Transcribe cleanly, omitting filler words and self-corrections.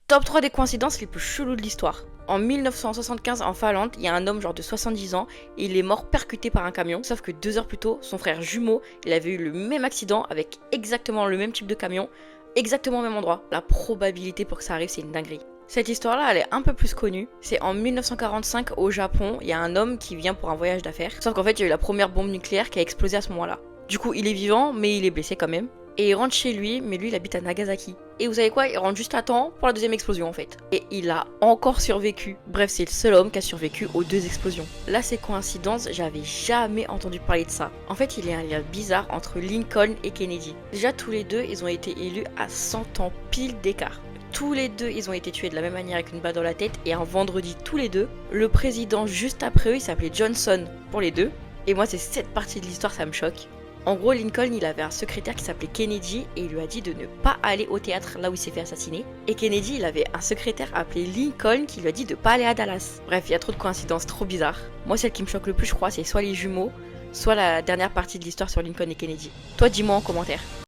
Top 3 des coïncidences les plus cheloues de l'histoire. En 1975, en Finlande, il y a un homme genre de 70 ans et il est mort percuté par un camion. Sauf que 2 heures plus tôt, son frère jumeau, il avait eu le même accident avec exactement le même type de camion, exactement au même endroit. La probabilité pour que ça arrive, c'est une dinguerie. Cette histoire-là, elle est un peu plus connue. C'est en 1945 au Japon, il y a un homme qui vient pour un voyage d'affaires. Sauf qu'en fait, il y a eu la première bombe nucléaire qui a explosé à ce moment-là. Du coup, il est vivant, mais il est blessé quand même. Et il rentre chez lui, mais lui il habite à Nagasaki. Et vous savez quoi, il rentre juste à temps pour la deuxième explosion en fait. Et il a encore survécu. Bref, c'est le seul homme qui a survécu aux 2 explosions. Là c'est coïncidence, j'avais jamais entendu parler de ça. En fait, il y a un lien bizarre entre Lincoln et Kennedy. Déjà tous les deux, ils ont été élus à 100 ans pile d'écart. Tous les deux, ils ont été tués de la même manière avec une balle dans la tête et un vendredi tous les deux. Le président juste après eux, il s'appelait Johnson pour les deux. Et moi c'est cette partie de l'histoire, ça me choque. En gros, Lincoln, il avait un secrétaire qui s'appelait Kennedy et il lui a dit de ne pas aller au théâtre là où il s'est fait assassiner. Et Kennedy, il avait un secrétaire appelé Lincoln qui lui a dit de pas aller à Dallas. Bref, il y a trop de coïncidences trop bizarres. Moi, celle qui me choque le plus, je crois, c'est soit les jumeaux, soit la dernière partie de l'histoire sur Lincoln et Kennedy. Toi, dis-moi en commentaire.